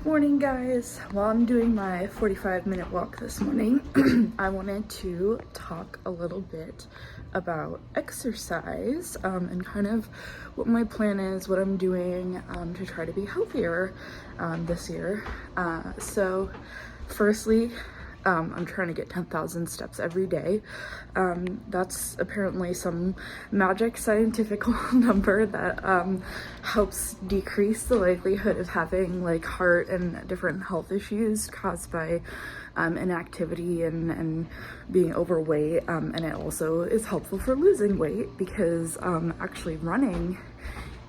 Morning guys. While I'm doing my 45-minute walk this morning, I wanted to talk a little bit about exercise and kind of what my plan is, what I'm doing to try to be healthier this year. So firstly, I'm trying to get 10,000 steps every day. That's apparently some magic scientific number that helps decrease the likelihood of having like heart and different health issues caused by inactivity and being overweight. And it also is helpful for losing weight because actually running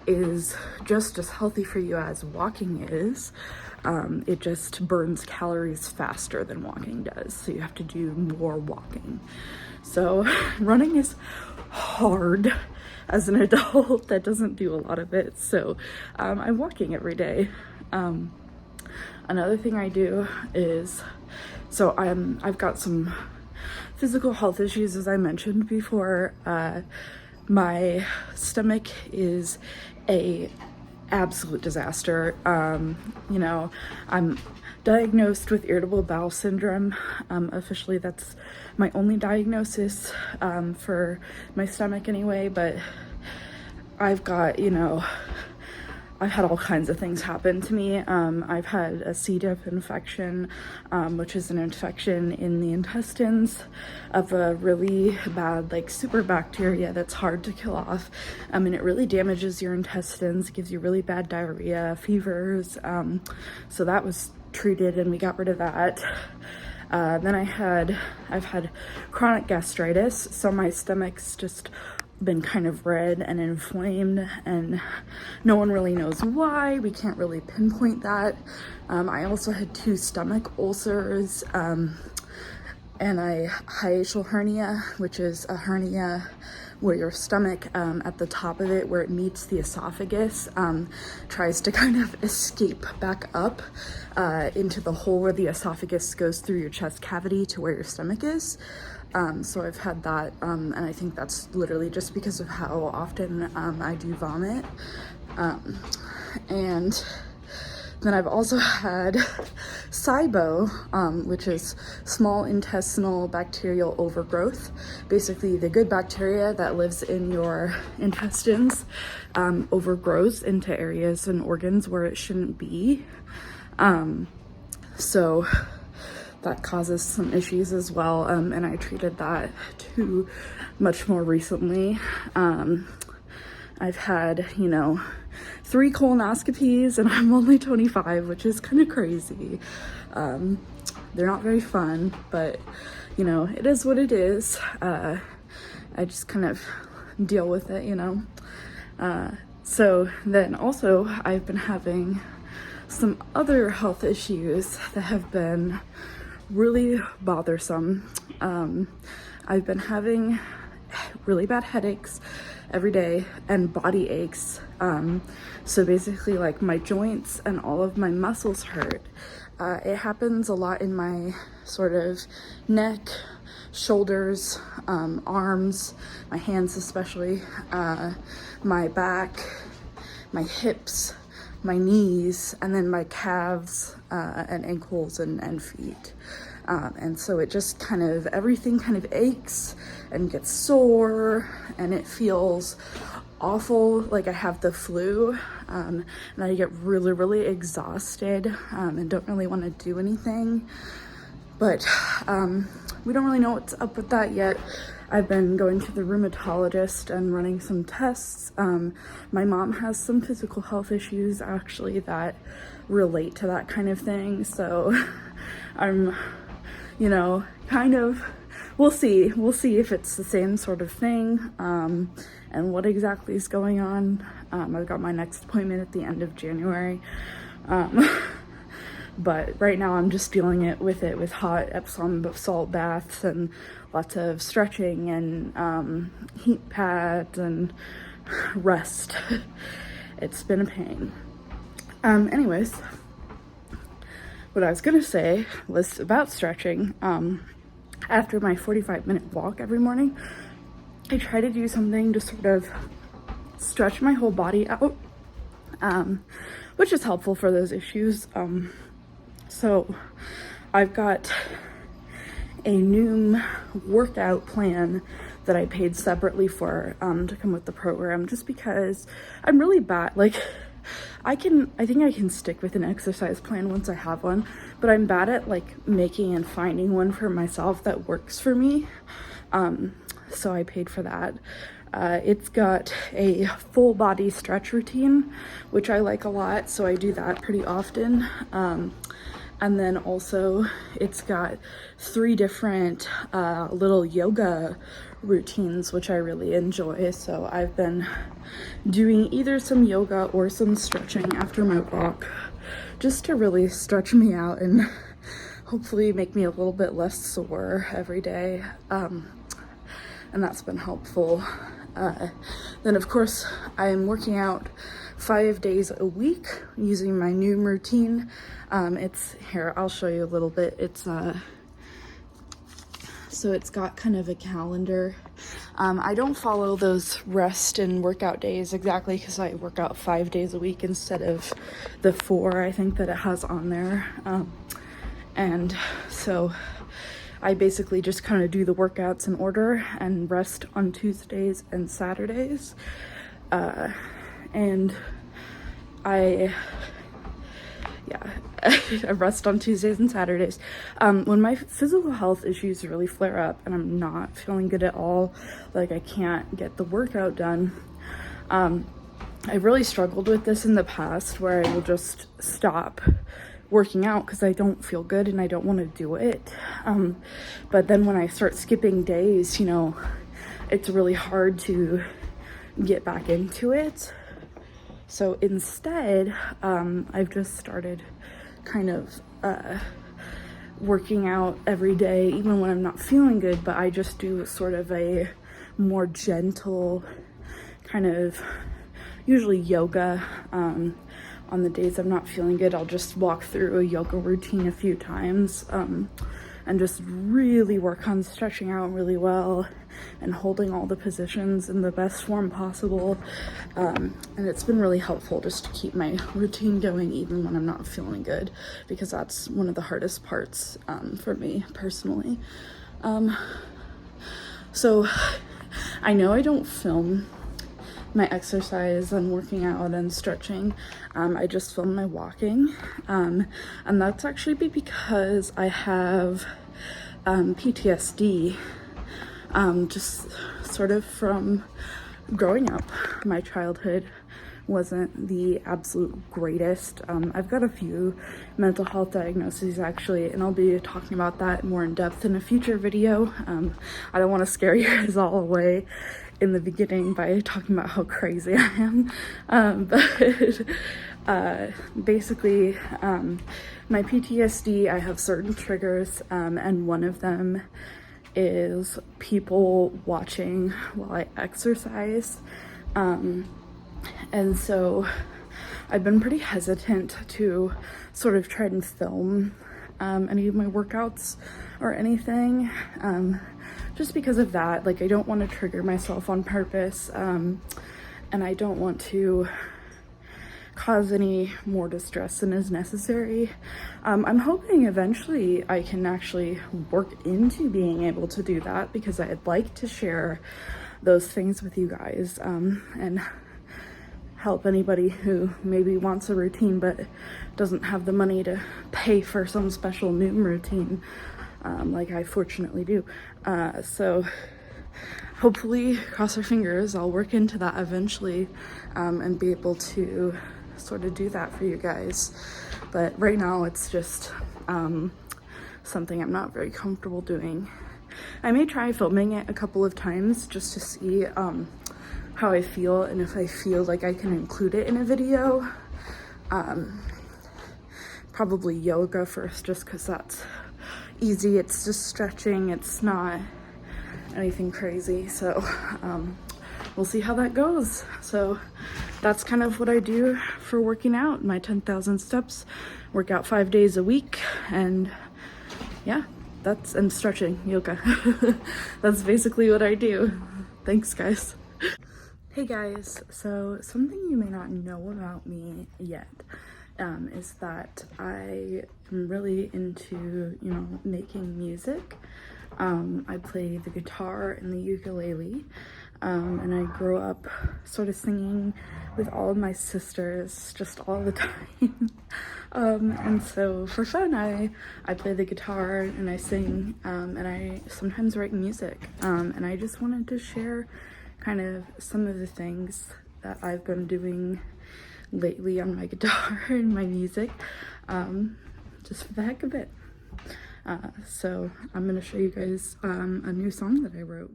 is just as healthy for you as walking is. It just burns calories faster than walking does, so you have to do more walking. So running is hard as an adult that doesn't do a lot of it, so I'm walking every day. Another thing I do is, so I've got some physical health issues, as I mentioned before. My stomach is a absolute disaster. You know, I'm diagnosed with irritable bowel syndrome. Officially, that's my only diagnosis for my stomach anyway, but I've got, you know, I've had all kinds of things happen to me. I've had a C. diff infection, which is an infection in the intestines of a really bad, like super bacteria that's hard to kill off. And it really damages your intestines, gives you really bad diarrhea, fevers. So that was treated and we got rid of that. Then I've had chronic gastritis, so my stomach's just been kind of red and inflamed and no one really knows why. We can't really pinpoint that. I also had 2 stomach ulcers and a hiatal hernia, which is a hernia where your stomach at the top of it where it meets the esophagus tries to kind of escape back up into the hole where the esophagus goes through your chest cavity to where your stomach is. So I've had that, and I think that's literally just because of how often I do vomit. And then I've also had SIBO, which is small intestinal bacterial overgrowth. Basically, the good bacteria that lives in your intestines overgrows into areas and organs where it shouldn't be. So that causes some issues as well, and I treated that too much more recently. I've had, you know, 3 colonoscopies and I'm only 25, which is kind of crazy. They're not very fun, but you know, it is what it is. I just kind of deal with it, you know. So then also I've been having some other health issues that have been really bothersome. I've been having really bad headaches every day and body aches. So basically like my joints and all of my muscles hurt. It happens a lot in my sort of neck, shoulders, arms, my hands especially, my back, my hips, my knees, and then my calves and ankles and feet. And so it just kind of, everything kind of aches and gets sore and it feels awful, like I have the flu, and I get really, really exhausted and don't really want to do anything. But we don't really know what's up with that yet. I've been going to the rheumatologist and running some tests. My mom has some physical health issues actually that relate to that kind of thing. So I'm, you know, kind of we'll see. We'll see if it's the same sort of thing, and what exactly is going on. I've got my next appointment at the end of January. But right now I'm just dealing with hot Epsom salt baths and lots of stretching and heat pads and rest. It's been a pain. Anyways, what I was gonna say was about stretching. After my 45-minute walk every morning, I try to do something to sort of stretch my whole body out, which is helpful for those issues. So I've got a Noom workout plan that I paid separately for to come with the program, just because I'm really bad. Like, I think I can stick with an exercise plan once I have one, but I'm bad at like making and finding one for myself that works for me. So I paid for that. It's got a full body stretch routine, which I like a lot, so I do that pretty often. And then also it's got 3 different little yoga routines, which I really enjoy. So I've been doing either some yoga or some stretching after my walk, just to really stretch me out and hopefully make me a little bit less sore every day. And that's been helpful. Then of course I'm working out 5 days a week using my Noom routine. It's here, I'll show you a little bit. It's so it's got kind of a calendar. I don't follow those rest and workout days exactly because I work out 5 days a week instead of the 4 I think that it has on there. And so I basically just kind of do the workouts in order and rest on Tuesdays and Saturdays. And I rest on Tuesdays and Saturdays. When my physical health issues really flare up and I'm not feeling good at all, like I can't get the workout done, I've really struggled with this in the past, where I will just stop working out because I don't feel good and I don't want to do it. But then when I start skipping days, you know, it's really hard to get back into it. So instead, I've just started kind of working out every day, even when I'm not feeling good, but I just do sort of a more gentle kind of, usually yoga. On the days I'm not feeling good, I'll just walk through a yoga routine a few times and just really work on stretching out really well and holding all the positions in the best form possible. And it's been really helpful just to keep my routine going even when I'm not feeling good, because that's one of the hardest parts for me personally. So I know I don't film my exercise and working out and stretching. I just film my walking, and that's actually because I have PTSD, just sort of from growing up. My childhood wasn't the absolute greatest. I've got a few mental health diagnoses actually, and I'll be talking about that more in depth in a future video. I don't want to scare you guys all away in the beginning by talking about how crazy I am, but basically my PTSD, I have certain triggers, and one of them is people watching while I exercise. And so I've been pretty hesitant to sort of try and film any of my workouts or anything, just because of that. Like, I don't want to trigger myself on purpose, and I don't want to cause any more distress than is necessary. I'm hoping eventually I can actually work into being able to do that, because I'd like to share those things with you guys, and help anybody who maybe wants a routine but doesn't have the money to pay for some special Noom routine, like I fortunately do. So hopefully, cross our fingers, I'll work into that eventually, and be able to sort of do that for you guys. But right now it's just something I'm not very comfortable doing. I may try filming it a couple of times just to see how I feel and if I feel like I can include it in a video. Probably yoga first, just because that's easy. It's just stretching. It's not anything crazy. So we'll see how that goes. So that's kind of what I do for working out. My 10,000 steps, work out 5 days a week, and yeah, and stretching, yoga. That's basically what I do. Thanks, guys. Hey guys, so something you may not know about me yet is that I am really into, making music. I play the guitar and the ukulele, and I grew up sort of singing with all of my sisters just all the time. And so for fun, I play the guitar and I sing, and I sometimes write music, and I just wanted to share kind of some of the things that I've been doing lately on my guitar and my music, just for the heck of it. So I'm gonna show you guys a new song that I wrote.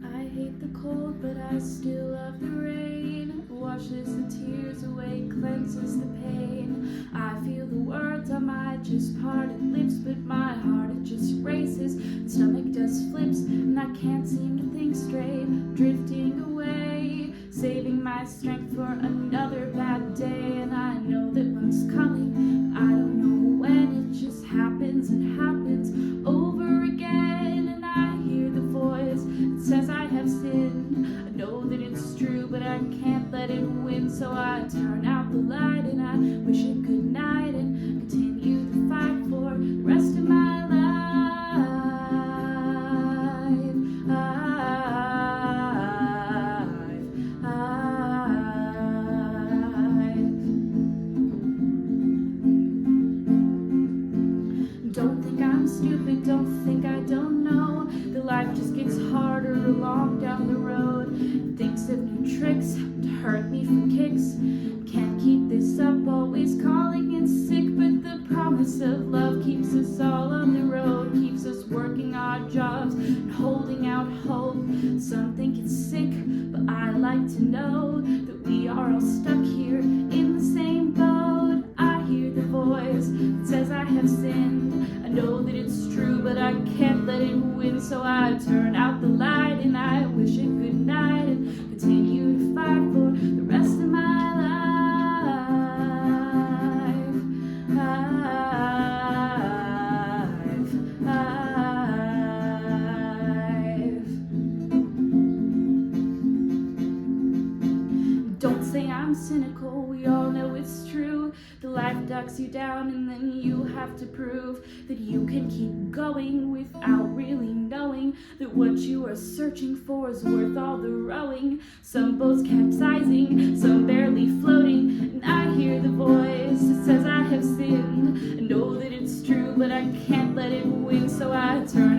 I hate the cold, but I still love the rain. Washes the tears away, cleanses the pain. I feel the words on my just parted lips, but my heart, it just races. Stomach just flips, and I can't seem to think straight. Drifting away, saving my strength for another bad day. And I know that one's coming, I don't know when. It just happens and happens over again. And I hear the voice that says I have sinned. I know that it's true, but I can't let it win. So I turn out the light and I wish it good night and continue to fight for the rest of my life. Don't think I'm stupid, don't think I don't know. The life just gets harder along down the road. It thinks of new tricks to hurt me for kicks. Can't keep this up, always calling in sick. But the promise of love keeps us all on the road, keeps us working odd jobs and holding out hope. Some think it's sick, but I like to know that we are all stuck here in the same boat. I hear the voice that says I have sinned. I know that it's true, but I can't let it win. So I turn out the light and I wish it good night and continue to fight for the rest of my life. Don't say I'm cynical, we all know it's true. The life ducks you down and then you have to prove that you can keep going without really knowing that what you are searching for is worth all the rowing. Some boats capsizing, some barely floating, and I hear the voice that says I have sinned. I know that it's true, but I can't let it win, so I turn